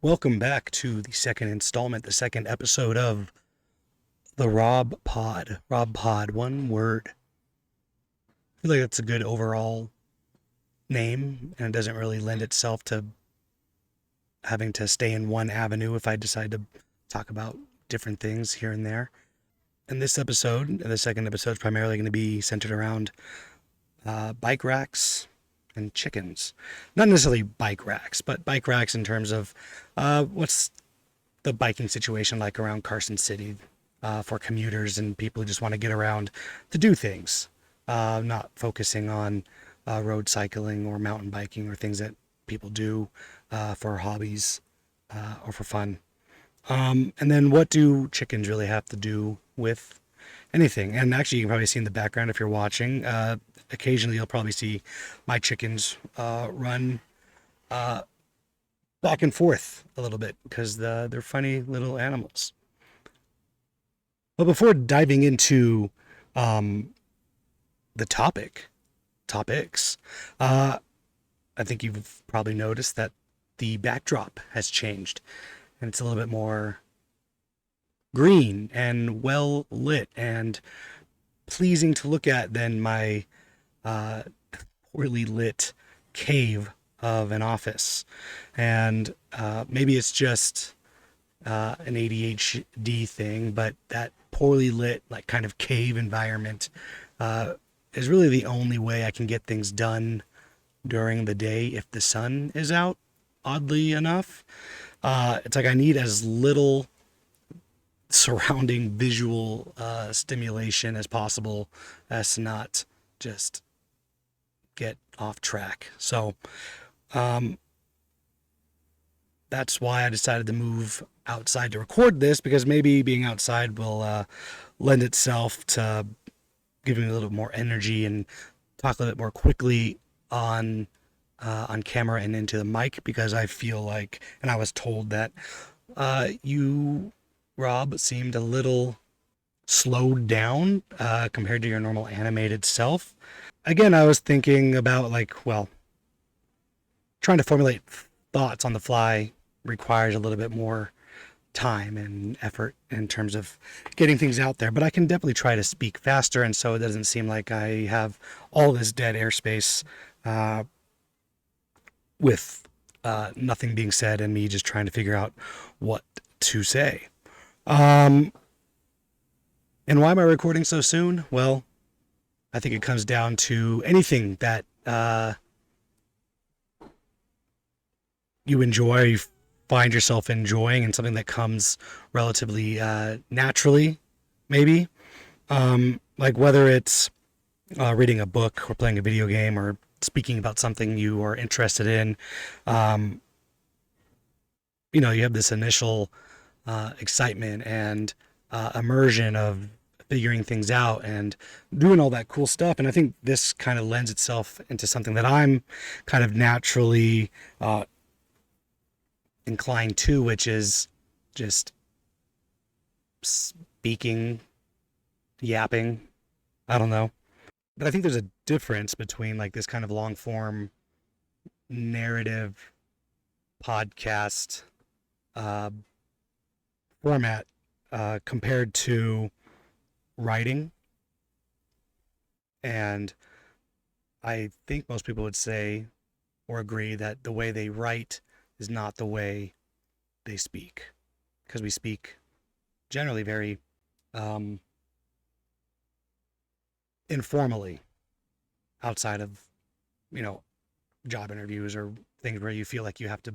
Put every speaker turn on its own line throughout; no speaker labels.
Welcome back to the second installment, the second episode of the Rob Pod. Rob Pod, one word. I feel like that's a good overall name, and it doesn't really lend itself to having to stay in one avenue if I decide to talk about different things here and there. In this episode, the second episode, is primarily going to be centered around bike racks and chickens. Not necessarily bike racks, but bike racks in terms of what's the biking situation like around Carson City for commuters and people who just want to get around to do things, not focusing on road cycling or mountain biking or things that people do for hobbies or for fun. And then what do chickens really have to do with anything? And actually, you can probably see in the background if you're watching. Occasionally, you'll probably see my chickens run back and forth a little bit because they're funny little animals. But before diving into um, the topics, I think you've probably noticed that the backdrop has changed and it's a little bit more green and well lit and pleasing to look at than my uh, poorly lit cave of an office. And maybe it's just an ADHD thing, but that poorly lit, like kind of cave environment is really the only way I can get things done during the day if the sun is out, oddly enough. It's like I need as little surrounding visual stimulation as possible as to not just get off track. So um, that's why I decided to move outside to record this because maybe being outside will lend itself to giving me a little bit more energy and talk a little bit more quickly on camera and into the mic because I feel like, and I was told that you, Rob, seemed a little slowed down compared to your normal animated self. Again, I was thinking about like, well, trying to formulate thoughts on the fly requires a little bit more time and effort in terms of getting things out there, but I can definitely try to speak faster, and so it doesn't seem like I have all this dead airspace uh, with nothing being said and me just trying to figure out what to say. Um, and why am I recording so soon? Well, I think it comes down to anything that you enjoy, you find yourself enjoying, and something that comes relatively naturally, maybe. Like whether it's reading a book or playing a video game or speaking about something you are interested in. Um, you have this initial excitement and immersion of figuring things out and doing all that cool stuff. And I think this kind of lends itself into something that I'm kind of naturally inclined to, which is just speaking, yapping. I don't know. But I think there's a difference between like this kind of long form narrative podcast uh, format compared to writing. And I think most people would say or agree that the way they write is not the way they speak. Because we speak generally very um, informally outside of, you know, job interviews or things where you feel like you have to,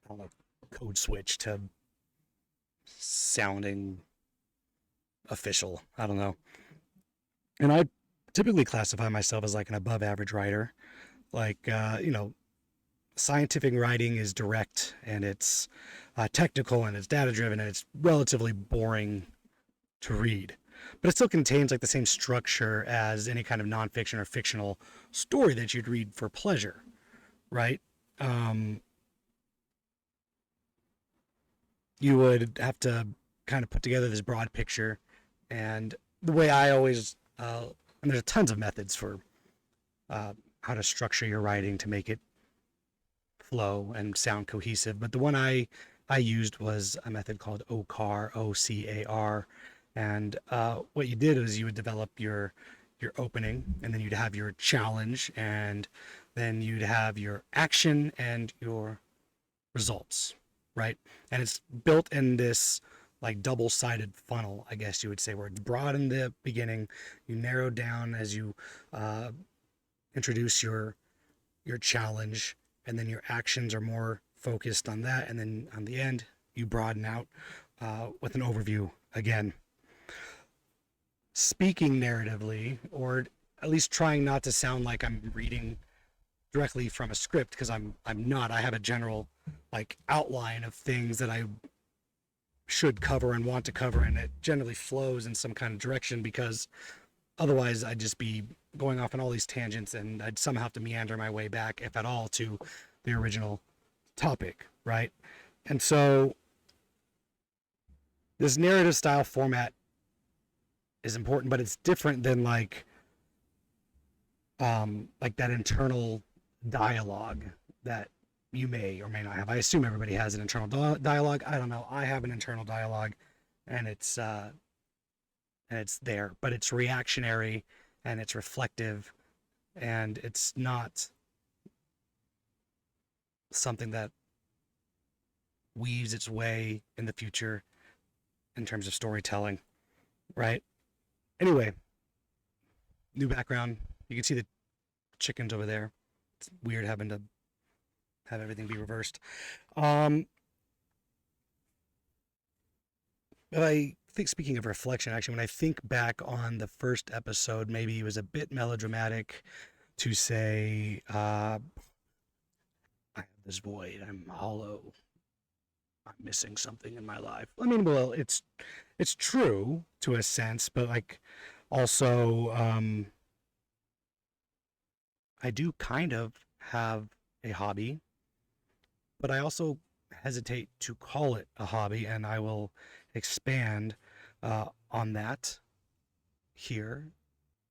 I don't know, code switch to sounding official. I don't know. And I typically classify myself as like an above average writer. Like, scientific writing is direct and it's technical and it's data driven and it's relatively boring to read. But it still contains like the same structure as any kind of nonfiction or fictional story that you'd read for pleasure, right? Um, you would have to kind of put together this broad picture. And the way I always, and there's tons of methods for how to structure your writing to make it flow and sound cohesive. But the one I used was a method called OCAR, OCAR, and what you did was you would develop your opening, and then you'd have your challenge, and then you'd have your action and your results, right? And it's built in this like double-sided funnel, I guess you would say, where it's broad in the beginning, you narrow down as you uh, introduce your challenge, and then your actions are more focused on that, and then on the end you broaden out with an overview again. Speaking narratively, or at least trying not to sound like I'm reading directly from a script, because I'm not. I have a general like outline of things that I should cover and want to cover, and it generally flows in some kind of direction, because otherwise I'd just be going off on all these tangents, and I'd somehow have to meander my way back, if at all, to the original topic, right? And so this narrative style format is important, but it's different than like that internal dialogue that you may or may not have. I assume everybody has an internal dialogue. I don't know. I have an internal dialogue, and it's there, but it's reactionary and it's reflective, and it's not something that weaves its way in the future in terms of storytelling, right? Anyway, new background. You can see the chickens over there. It's weird having to have everything be reversed. Um, but I think, speaking of reflection, actually, when I think back on the first episode, maybe it was a bit melodramatic to say, I have this void, I'm hollow, I'm missing something in my life. I mean, well, it's true to a sense, but like also, I do kind of have a hobby, but I also hesitate to call it a hobby, and I will expand on that here.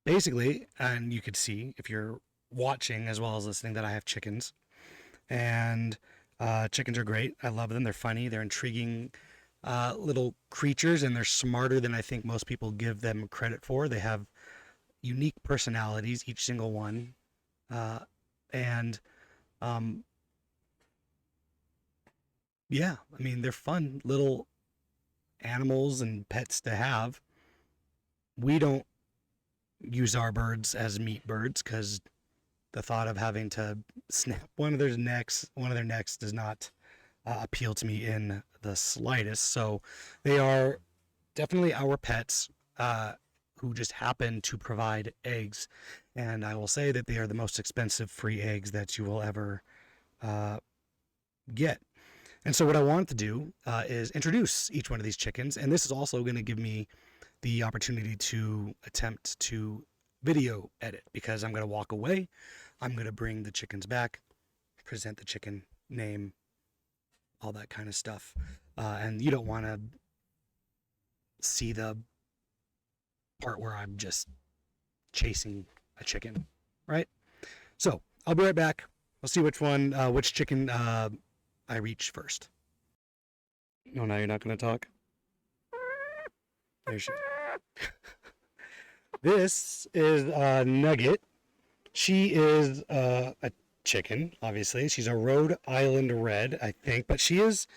Basically, and you could see if you're watching as well as listening that I have chickens, and chickens are great. I love them. They're funny. They're intriguing little creatures, and they're smarter than I think most people give them credit for. They have unique personalities, each single one, uh, and um, yeah, I mean they're fun little animals and pets to have. We don't use our birds as meat birds, because the thought of having to snap one of their necks does not appeal to me in the slightest. So they are definitely our pets, who just happen to provide eggs. And I will say that they are the most expensive free eggs that you will ever uh, get. And so what I wanted to do is introduce each one of these chickens. And this is also going to give me the opportunity to attempt to video edit, because I'm going to walk away. I'm going to bring the chickens back, present the chicken name, all that kind of stuff. And you don't want to see the part where I'm just chasing a chicken, right? So I'll be right back. We'll see which chicken I reach first. No, now you're not going to talk? There she is. This is Nugget. She is a chicken, obviously. She's a Rhode Island Red, I think, but she is,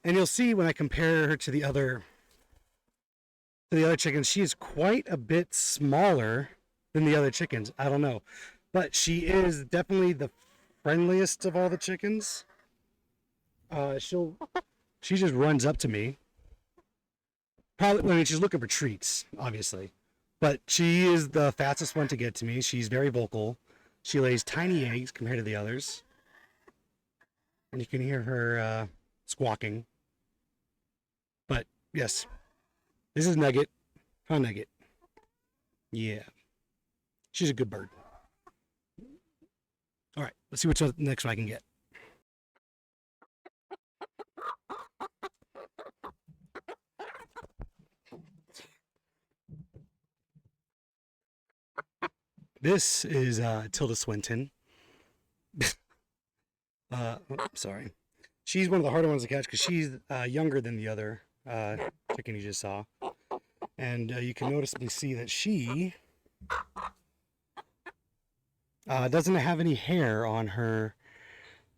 and you'll see when I compare her to the other chickens, she is quite a bit smaller than the other chickens. I don't know, but she is definitely the friendliest of all the chickens. She just runs up to me. Probably, I mean, she's looking for treats, obviously, but she is the fastest one to get to me. She's very vocal. She lays tiny eggs compared to the others, and you can hear her squawking. But yes, this is Nugget. Hi, Nugget. Yeah, she's a good bird. All right, let's see which next one I can get. This is Tilda Swinton. Sorry. She's one of the harder ones to catch because she's younger than the other chicken you just saw. And you can noticeably see that she doesn't have any hair on her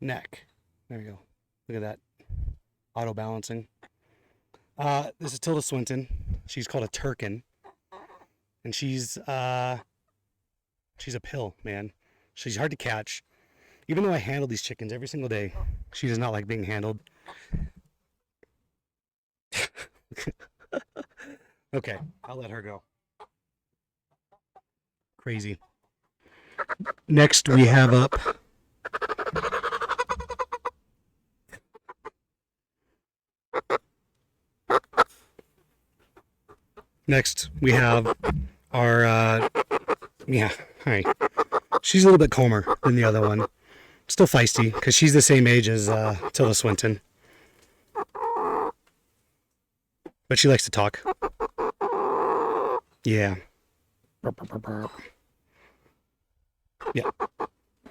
neck. There we go. Look at that. Auto balancing. This is Tilda Swinton. She's called a Turkin. And she's a pill, man. She's hard to catch. Even though I handle these chickens every single day, she does not like being handled. Okay, I'll let her go. Crazy. Next we have up our yeah, hi. She's a little bit calmer than the other one. Still feisty because she's the same age as Tilda Swinton, but she likes to talk. Yeah. Yeah.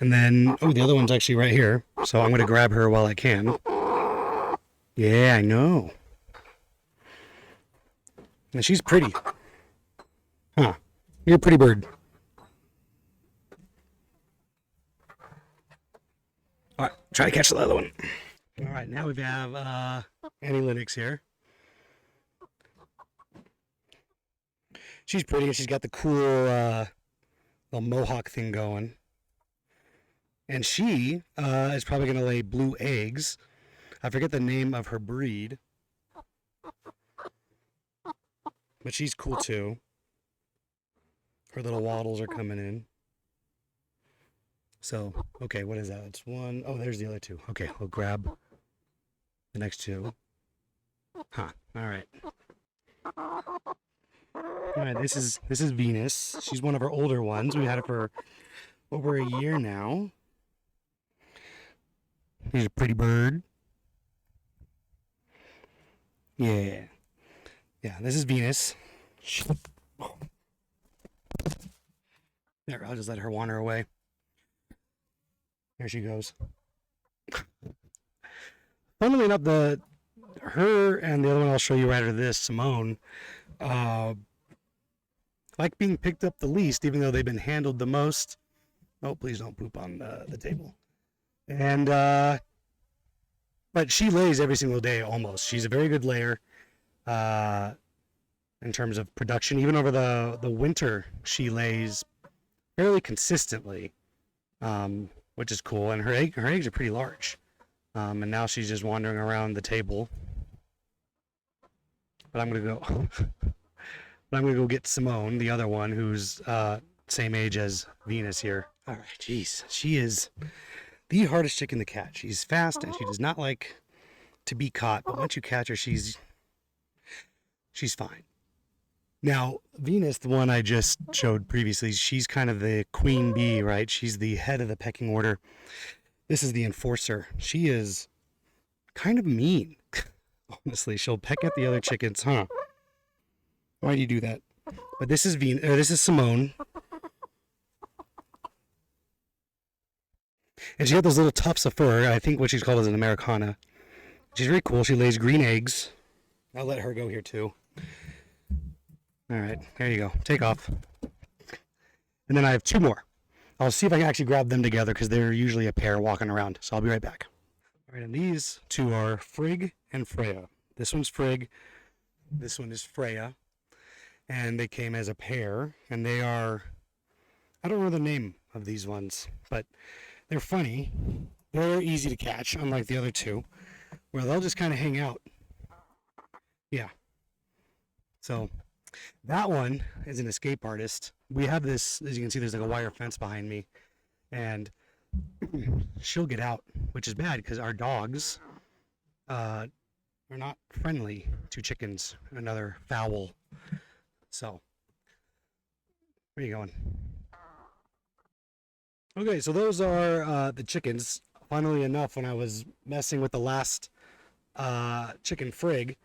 And then, oh, the other one's actually right here. So I'm going to grab her while I can. Yeah, I know. And she's pretty. Huh. You're a pretty bird. All right, try to catch the other one. All right, now we have Annie Lennox here. She's pretty and she's got the cool little mohawk thing going. And she is probably going to lay blue eggs. I forget the name of her breed. But she's cool too. Her little waddles are coming in. So, okay, what is that? It's one. Oh, there's the other two. Okay, we'll grab the next two. Huh. All right. All right, this is Venus. She's one of our older ones. We've had her for over a year now. She's a pretty bird. Yeah. Yeah, this is Venus. There, I'll just let her wander away. There she goes. Funnily enough, her and the other one I'll show you right after this, Simone, like being picked up the least, even though they've been handled the most. Oh, please don't poop on the table. And but she lays every single day almost. She's a very good layer in terms of production. Even over the winter, she lays fairly consistently, which is cool. And her eggs are pretty large. And now she's just wandering around the table. But I'm gonna go get Simone, the other one, who's same age as Venus here. All right, jeez, she is the hardest chicken to catch. She's fast and she does not like to be caught. But once you catch her, she's fine. Now, Venus, the one I just showed previously, she's kind of the queen bee, right? She's the head of the pecking order. This is the enforcer. She is kind of mean. Honestly, she'll peck at the other chickens, huh? Why do you do that? But this is this is Simone. And she got those little tufts of fur. I think what she's called is an Americana. She's very cool. She lays green eggs. I'll let her go here too. All right, there you go. Take off. And then I have two more. I'll see if I can actually grab them together because they're usually a pair walking around. So I'll be right back. All right, and these two are Frigg and Freya. This one's Frigg. This one is Freya. And they came as a pair. And they are, I don't know the name of these ones, but they're funny. They're easy to catch, unlike the other two, where they'll just kind of hang out. Yeah. So that one is an escape artist. We have this, as you can see, there's like a wire fence behind me. And she'll get out, which is bad because our dogs are not friendly to chickens, another fowl. So, where are you going? Okay, so those are the chickens. Funnily enough, when I was messing with the last chicken Frigg,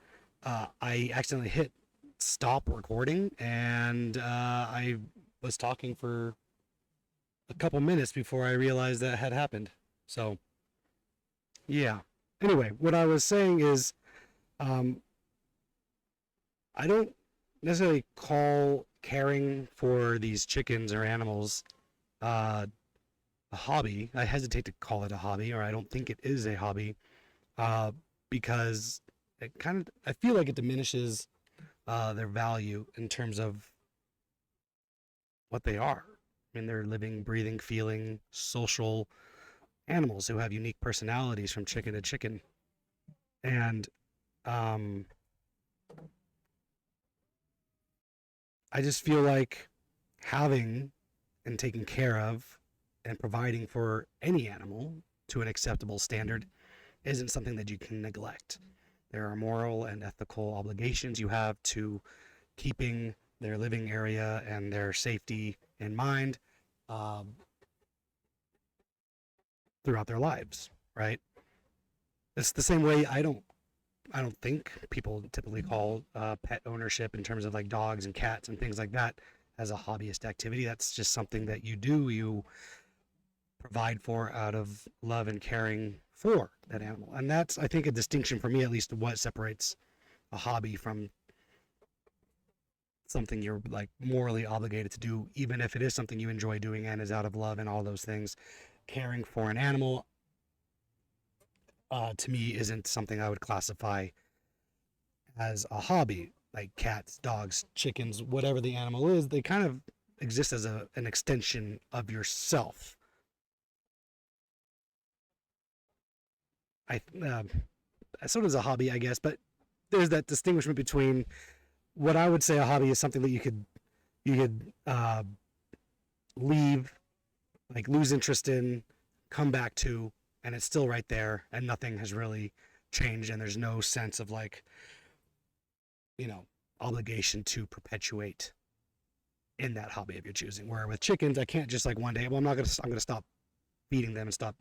I accidentally hit stop recording, and I was talking for a couple minutes before I realized that had happened. So Yeah. Anyway, what I was saying is, um, I don't necessarily call caring for these chickens or animals uh, a hobby. I hesitate to call it a hobby, or I don't think it is a hobby, uh, because I feel like it diminishes their value in terms of what they are. I mean, they're living, breathing, feeling, social animals who have unique personalities from chicken to chicken. And um, I just feel like having and taking care of and providing for any animal to an acceptable standard isn't something that you can neglect. There are moral and ethical obligations you have to keeping their living area and their safety in mind um, throughout their lives, right? It's the same way I don't think people typically call pet ownership in terms of like dogs and cats and things like that as a hobbyist activity. That's just something that you do. You provide for out of love and caring for that animal. And that's, I think, a distinction for me, at least, what separates a hobby from something you're like morally obligated to do, even if it is something you enjoy doing and is out of love and all those things. Caring for an animal, to me, isn't something I would classify as a hobby. Like cats, dogs, chickens, whatever the animal is, they kind of exist as an extension of yourself. I sort of as a hobby, I guess, but there's that distinguishment between what I would say a hobby is something that you could leave, like lose interest in, come back to, and it's still right there, and nothing has really changed, and there's no sense of like you know obligation to perpetuate in that hobby of your choosing. Where with chickens, I can't just like one day, well, I'm gonna stop feeding them and stop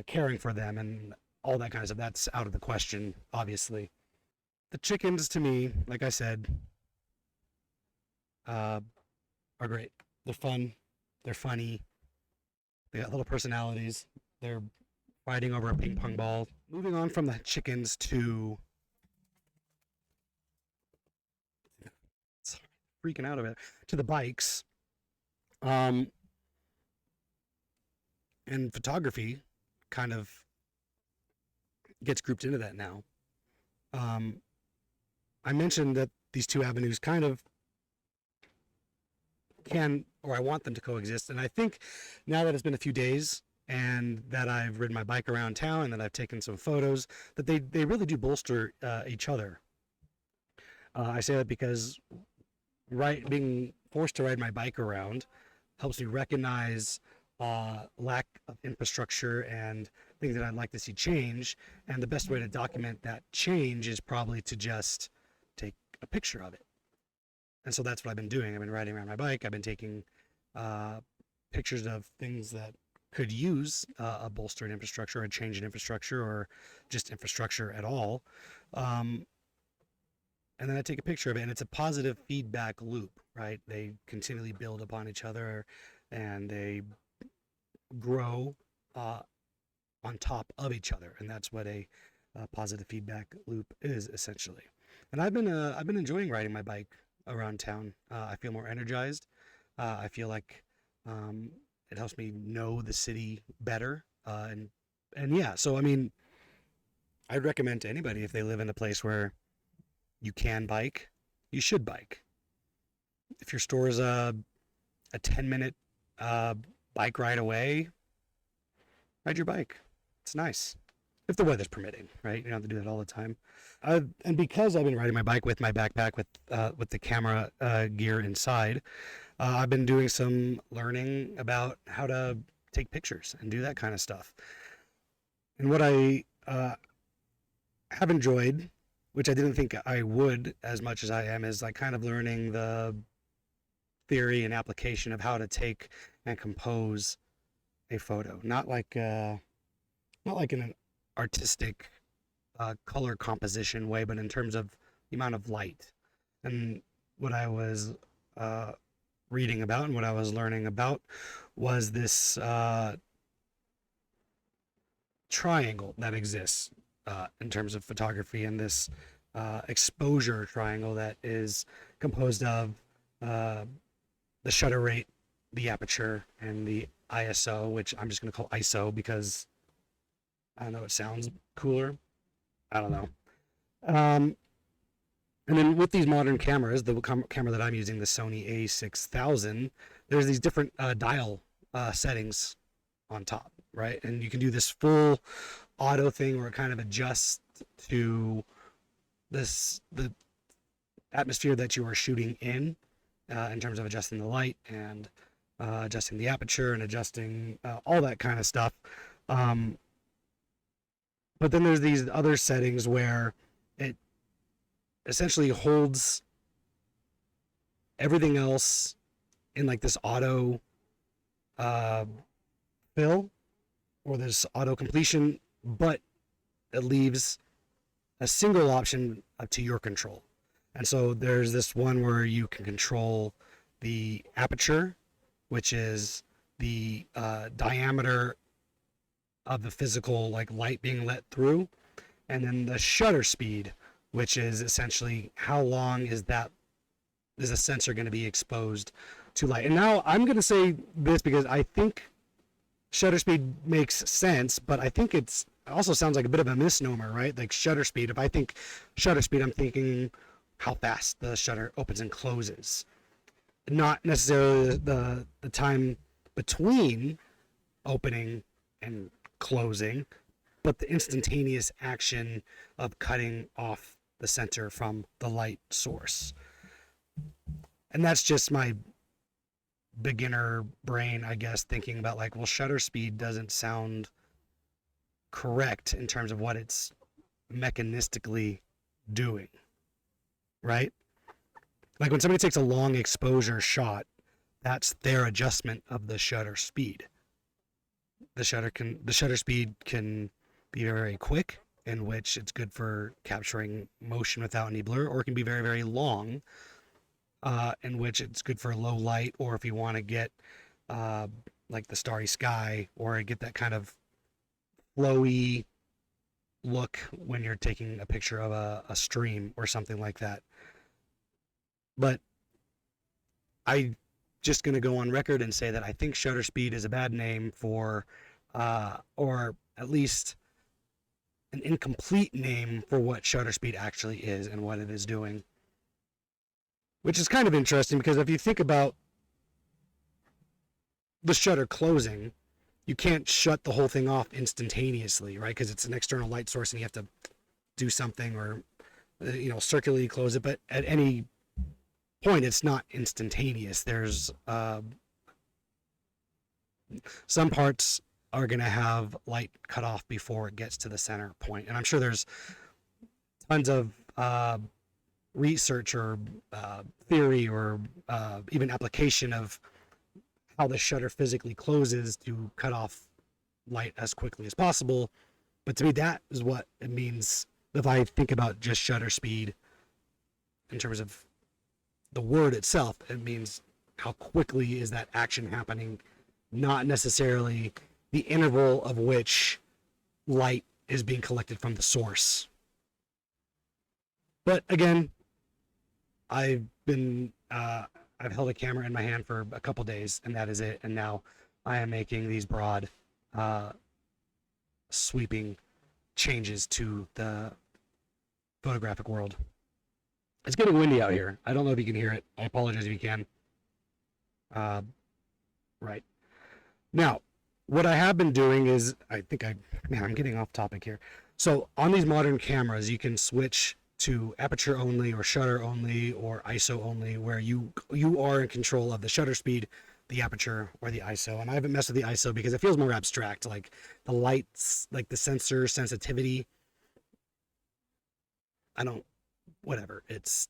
caring for them and all that kind of stuff. That's out of the question, obviously. The chickens, to me, like I said, uh, are great. They're fun. They're funny. They got little personalities. They're fighting over a ping pong ball. Moving on from the chickens to sorry, freaking out over it to the bikes. Um, and photography kind of gets grouped into that now. Um, I mentioned that these two avenues kind of can, or I want them to coexist. And I think now that it's been a few days and that I've ridden my bike around town and that I've taken some photos, that they really do bolster each other. I say that because being forced to ride my bike around helps me recognize lack of infrastructure and things that I'd like to see change. And the best way to document that change is probably to just take a picture of it. And so that's what I've been doing. I've been riding around my bike. I've been taking uh, pictures of things that could use a bolstered infrastructure, a change in infrastructure, or just infrastructure at all. Um, and then I take a picture of it, and it's a positive feedback loop, right? They continually build upon each other, and they grow uh, on top of each other, and that's what a positive feedback loop is essentially. And I've been enjoying riding my bike around town. I feel more energized. I feel like um, it helps me know the city better. And yeah, so I mean, I'd recommend to anybody if they live in a place where you can bike, you should bike. If your store is a 10-minute uh, bike ride away, ride your bike. It's nice if the weather's permitting, right? You don't have to do that all the time. And because I've been riding my bike with my backpack with the camera gear inside, I've been doing some learning about how to take pictures and do that kind of stuff. And what I have enjoyed, which I didn't think I would as much as I am, is like kind of learning the theory and application of how to take and compose a photo. Not like in an artistic color composition way, but in terms of the amount of light. And what I was uh, reading about and what I was learning about was this triangle that exists in terms of photography, and this exposure triangle that is composed of uh, the shutter rate, the aperture, and the ISO, which I'm just going to call ISO because I don't know, it sounds cooler. I don't know. Um, and then with these modern cameras, the camera that I'm using, the Sony A6000, there's these different dial settings on top, right? And you can do this full auto thing where it kind of adjusts to the atmosphere that you are shooting in terms of adjusting the light and adjusting the aperture and adjusting all that kind of stuff. Um, but then there's these other settings where it essentially holds everything else in like this auto uh, fill or this auto completion, but it leaves a single option up to your control. And so there's this one where you can control the aperture, which is the diameter of the physical like light being let through, and then the shutter speed, which is essentially how long is a sensor going to be exposed to light. And now I'm going to say this because I think shutter speed makes sense, but I think it also sounds like a bit of a misnomer, right? Like shutter speed. If I think shutter speed, I'm thinking how fast the shutter opens and closes, not necessarily the time between opening and closing, but the instantaneous action of cutting off the center from the light source. And that's just my beginner brain, I guess, thinking about like, well, shutter speed doesn't sound correct in terms of what it's mechanistically doing, right? Like when somebody takes a long exposure shot, that's their adjustment of the shutter speed. The shutter speed can be very, very quick, in which it's good for capturing motion without any blur, or it can be very, very long, in which it's good for low light, or if you want to get like the starry sky, or get that kind of flowy look when you're taking a picture of a stream or something like that. But I just going to go on record and say that I think shutter speed is a bad name for, or at least an incomplete name for what shutter speed actually is and what it is doing. Which is kind of interesting because if you think about the shutter closing, you can't shut the whole thing off instantaneously, right? Because it's an external light source and you have to do something or, circularly close it. But at any point, it's not instantaneous. There's some parts are going to have light cut off before it gets to the center point. And I'm sure there's tons of research or theory or even application of how the shutter physically closes to cut off light as quickly as possible. But to me, that is what it means if I think about just shutter speed in terms of the word itself. It means how quickly is that action happening, not necessarily the interval of which light is being collected from the source. But again, I've held a camera in my hand for a couple days, and that is it. And now I am making these broad, sweeping changes to the photographic world. It's getting windy out here. I don't know if you can hear it. I apologize if you can. Right. Now, what I have been doing is, I'm getting off topic here. So on these modern cameras, you can switch to aperture only or shutter only or ISO only, where you are in control of the shutter speed, the aperture, or the ISO. And I haven't messed with the ISO because it feels more abstract, like the lights, like the sensor sensitivity. Whatever, it's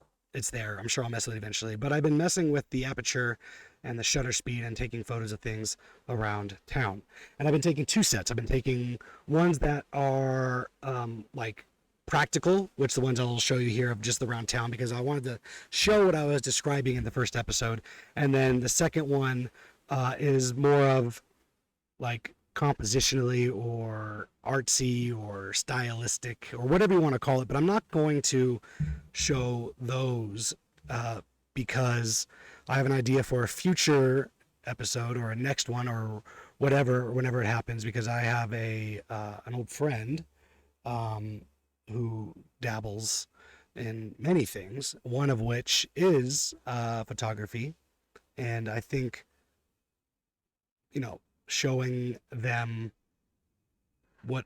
there. I'm sure I'll mess with it eventually. But I've been messing with the aperture and the shutter speed and taking photos of things around town. And I've been taking two sets. I've been taking ones that are like practical, which the ones I'll show you here of just around town because I wanted to show what I was describing in the first episode. And then the second one is more of like compositionally or artsy or stylistic or whatever you want to call it, but I'm not going to show those because I have an idea for a future episode or a next one or whatever, whenever it happens, because I have an old friend who dabbles in many things, one of which is photography. And I think, showing them what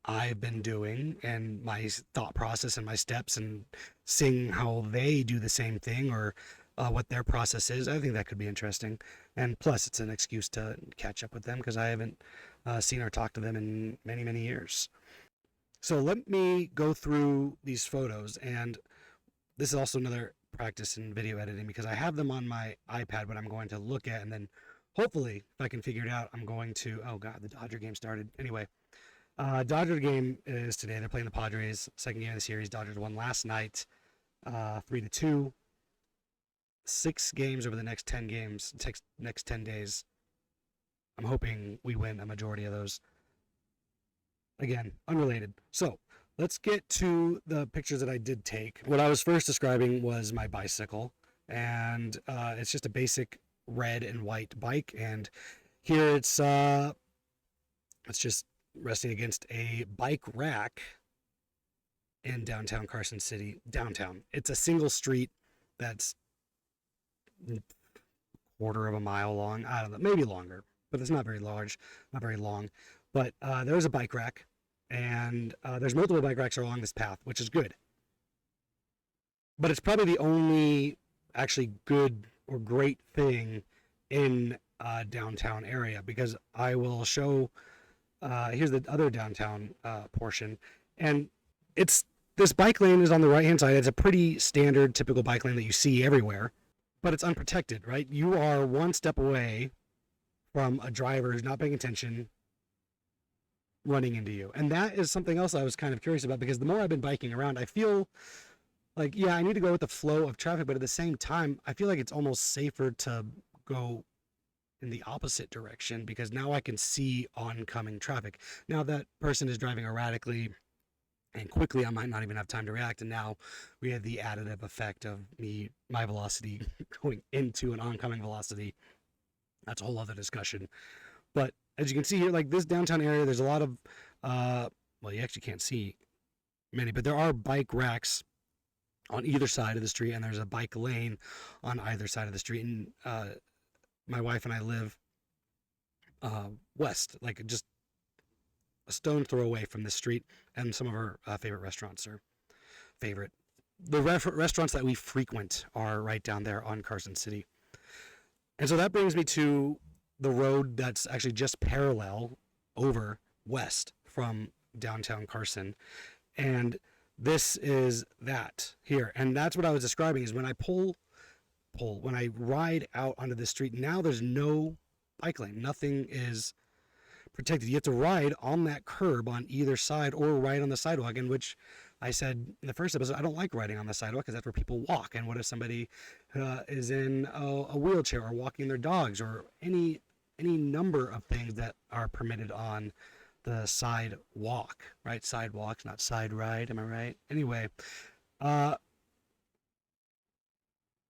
I've been doing and my thought process and my steps and seeing how they do the same thing or what their process is, I think that could be interesting. And plus, it's an excuse to catch up with them because I haven't seen or talked to them in many, many years. So let me go through these photos, and this is also another practice in video editing because I have them on my iPad, but I'm going to look at, and then hopefully, if I can figure it out, I'm going to. Oh God, the Dodger game started. Anyway, Dodger game is today. They're playing the Padres, second game of the series. Dodgers won last night, 3-2. 6 games over the next 10 games, next 10 days. I'm hoping we win a majority of those. Again, unrelated. So let's get to the pictures that I did take. What I was first describing was my bicycle, and it's just a basic red and white bike. And here it's just resting against a bike rack in downtown Carson City. Downtown. It's a single street that's quarter of a mile long. I don't know, maybe longer, but it's not very large, not very long. But there's a bike rack, and there's multiple bike racks along this path, which is good. But it's probably the only actually good or great thing in downtown area, because I will show. Here's the other downtown portion, and this bike lane is on the right hand side. It's a pretty standard, typical bike lane that you see everywhere, but it's unprotected, right? You are one step away from a driver who's not paying attention running into you. And that is something else I was kind of curious about, because the more I've been biking around, I feel like, yeah, I need to go with the flow of traffic, but at the same time, I feel like it's almost safer to go in the opposite direction, because now I can see oncoming traffic. Now that person is driving erratically and quickly, I might not even have time to react. And now we have the additive effect of my velocity going into an oncoming velocity. That's a whole other discussion. But as you can see here, like this downtown area, there's a lot of, well, you actually can't see many, but there are bike racks on either side of the street, and there's a bike lane on either side of the street. And my wife and I live west, like just a stone throw away from the street, and some of our favorite restaurants are favorite. The restaurants that we frequent are right down there on Carson City. And so that brings me to the road that's actually just parallel over west from downtown Carson. And this is that here. And that's what I was describing, is when I when I ride out onto the street, now there's no bike lane. Nothing is protected. You have to ride on that curb on either side or ride on the sidewalk, in which I said in the first episode, I don't like riding on the sidewalk because that's where people walk. And what if somebody is in a wheelchair or walking their dogs, or any number of things that are permitted on the sidewalk, right? Sidewalks, not side ride. Am I right? Anyway,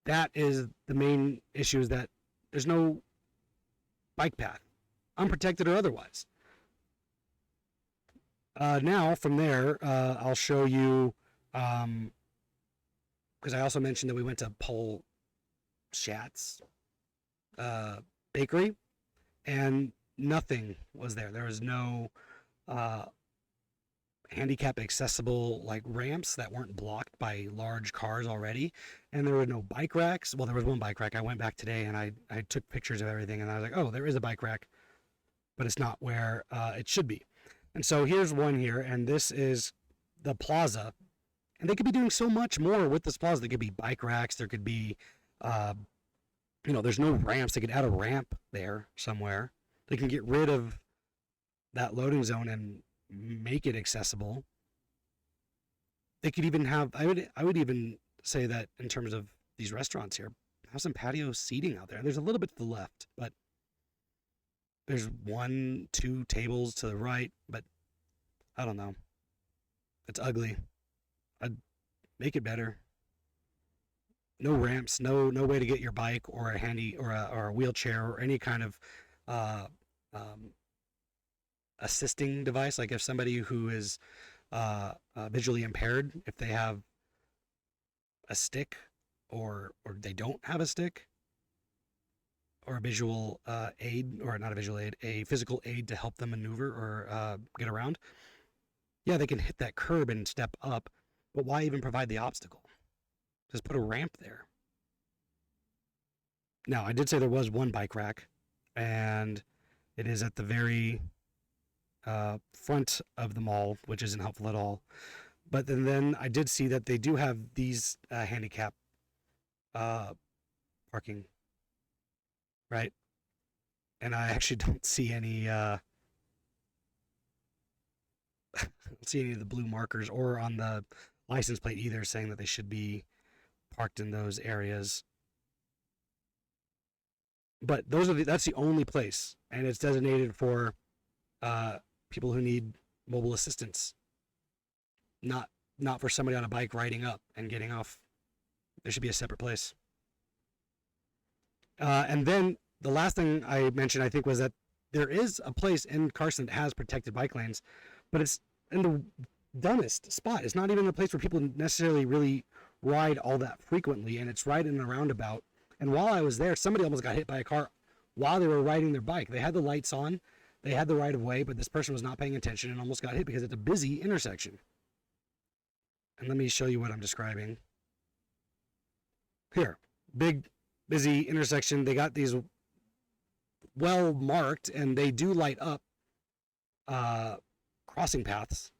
that is the main issue, is that there's no bike path, unprotected or otherwise. Now from there, I'll show you, because I also mentioned that we went to Paul Schatz Bakery, and nothing was there. There was no handicap accessible like ramps that weren't blocked by large cars already, and there were no bike racks. Well, there was one bike rack. I went back today and I took pictures of everything, and I was like, oh, there is a bike rack, but it's not where it should be. And so here's one here, and this is the plaza, and they could be doing so much more with this plaza. There could be bike racks. There could be there's no ramps. They could add a ramp there somewhere. They can get rid of that loading zone and make it accessible. They could even have, I would even say that in terms of these restaurants here, have some patio seating out there. There's a little bit to the left, but There's 1, 2 tables to the right, but I don't know. It's ugly. I'd make it better. No ramps, no way to get your bike or a handy or a wheelchair or any kind of uh, um, assisting device. Like if somebody who is visually impaired, if they have a stick or they don't have a stick or a visual aid, or not a visual aid, a physical aid to help them maneuver or get around, yeah, they can hit that curb and step up. But why even provide the obstacle? Just put a ramp there. Now, I did say there was one bike rack, and it is at the very front of the mall, which isn't helpful at all. But then I did see that they do have these handicap uh, parking, right? And I actually don't see any don't see any of the blue markers or on the license plate either saying that they should be parked in those areas. But that's the only place, and it's designated for uh, people who need mobile assistance, not not for somebody on a bike riding up and getting off. There should be a separate place. And then the last thing I mentioned, I think, was that there is a place in Carson that has protected bike lanes, but it's in the dumbest spot. It's not even a place where people necessarily really ride all that frequently, and it's right in a roundabout. And while I was there, somebody almost got hit by a car while they were riding their bike. They had the lights on, they had the right of way, but this person was not paying attention and almost got hit because it's a busy intersection. And let me show you what I'm describing. Here, big, busy intersection. They got these well marked, and they do light up crossing paths.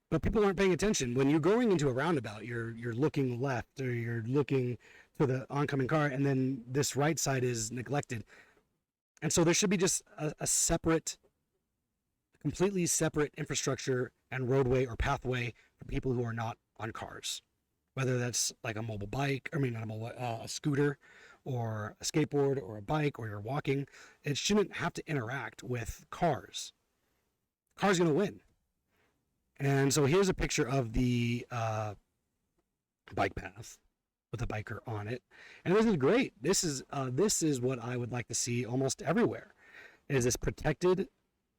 But people aren't paying attention. When you're going into a roundabout, you're looking left or you're looking to the oncoming car, and then this right side is neglected. And so there should be just a separate, completely separate infrastructure and roadway or pathway for people who are not on cars, whether that's like a mobile bike, I mean, not a mobile, a scooter or a skateboard or a bike, or you're walking. It shouldn't have to interact with cars. Cars going to win. And so here's a picture of the bike path with a biker on it, and this is great. This is what I would like to see almost everywhere. Is this protected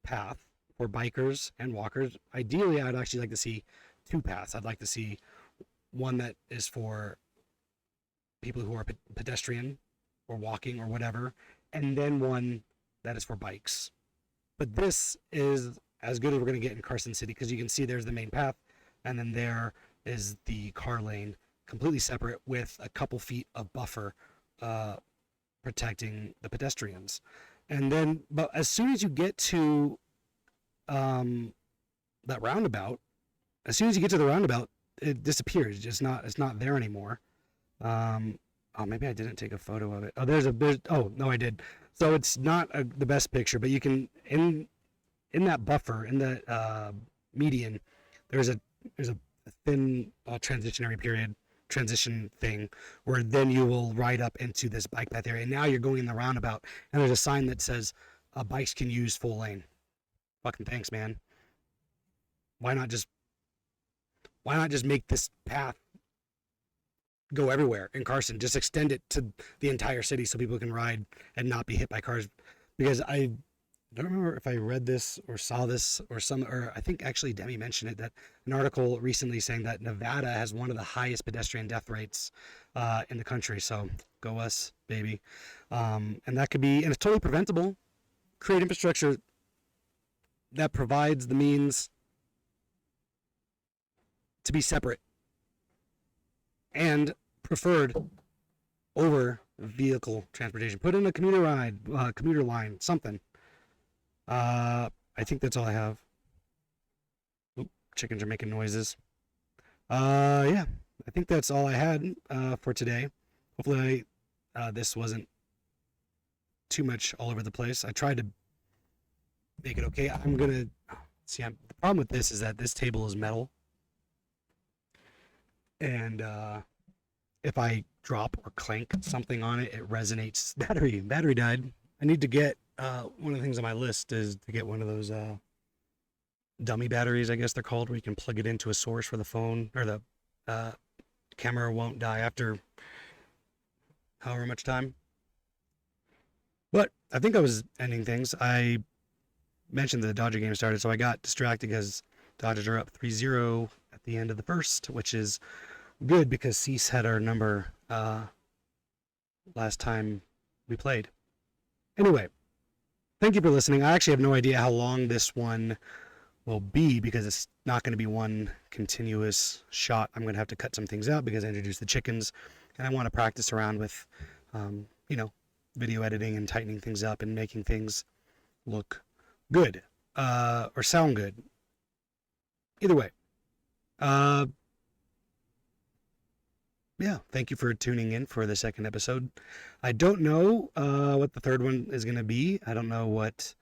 path for bikers and walkers? Ideally, I'd actually like to see two paths. I'd like to see one that is for people who are pedestrian or walking or whatever, and then one that is for bikes. But this is as good as we're going to get in Carson City, because you can see there's the main path, and then there is the car lane, completely separate with a couple feet of buffer protecting the pedestrians. And then, but as soon as you get to that roundabout, as soon as you get to the roundabout, it disappears. It's not there anymore. Oh, maybe I didn't take a photo of it. Oh, no, I did. So it's not the best picture, but you can, in that buffer, in the median, there's a thin transition thing, where then you will ride up into this bike path area. And now you're going in the roundabout, and there's a sign that says bikes can use full lane. Fucking thanks, man. Why not just make this path go everywhere in Carson? Just extend it to the entire city so people can ride and not be hit by cars. Because I don't remember if I read this or saw this or I think actually Demi mentioned it, that an article recently saying that Nevada has one of the highest pedestrian death rates in the country. So go us, baby. And that could be, and it's totally preventable. Create infrastructure that provides the means to be separate and preferred over vehicle transportation. Put in a commuter line, something. I think that's all I have. Oop, chickens are making noises. Yeah, I think that's all I had for today. Hopefully this wasn't too much all over the place. I tried to make it okay. I'm gonna see. The problem with this is that this table is metal, and if I drop or clank something on it, it resonates. Battery died. I need to get one of the things on my list is to get one of those dummy batteries, I guess they're called, where you can plug it into a source for the phone, or the uh, camera won't die after however much time. But I think I was ending things. I mentioned that the Dodger game started, so I got distracted because Dodgers are up 3-0 at the end of the first, which is good because Cease had our number last time we played. Anyway, thank you for listening. I actually have no idea how long this one will be because it's not going to be one continuous shot. I'm going to have to cut some things out because I introduced the chickens, and I want to practice around with, video editing and tightening things up and making things look good or sound good. Either way, yeah, thank you for tuning in for the second episode. I don't know what the third one is going to be. I don't know what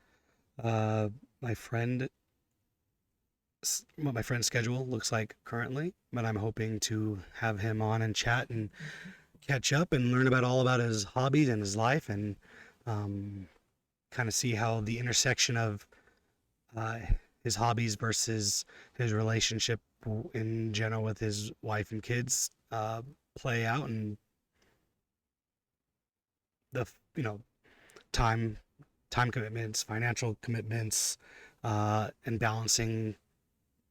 my friend's schedule looks like currently, but I'm hoping to have him on and chat and catch up and learn all about his hobbies and his life, and kind of see how the intersection of uh, his hobbies versus his relationship in general with his wife and kids play out, and the time commitments, financial commitments, and balancing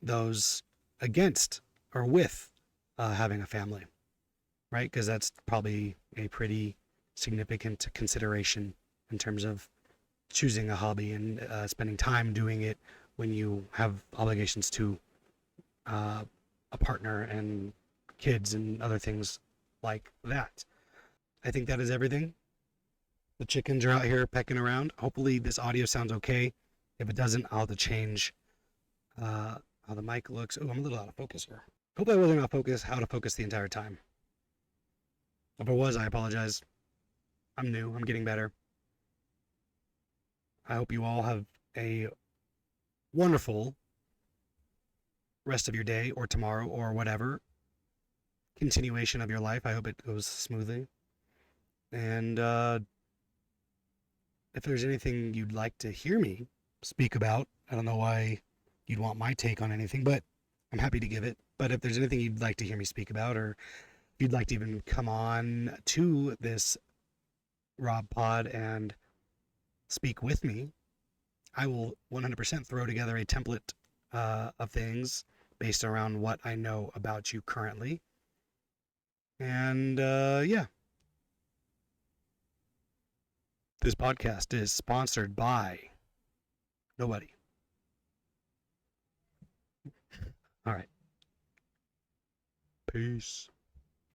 those against or with having a family, right? Because that's probably a pretty significant consideration in terms of choosing a hobby and spending time doing it when you have obligations to a partner and kids and other things like that. I think that is everything. The chickens are out here pecking around. Hopefully this audio sounds okay. If it doesn't, I'll have to change how the mic looks. Oh, I'm a little out of focus here. Hope I wasn't out of focus the entire time. If I was, I apologize. I'm new. I'm getting better. I hope you all have a wonderful rest of your day or tomorrow or whatever continuation of your life. I hope it goes smoothly. And if there's anything you'd like to hear me speak about, I don't know why you'd want my take on anything, but I'm happy to give it. But if there's anything you'd like to hear me speak about, or if you'd like to even come on to this Rob Pod and speak with me, I will 100% throw together a template of things based around what I know about you currently. And yeah. This podcast is sponsored by nobody. All right. Peace.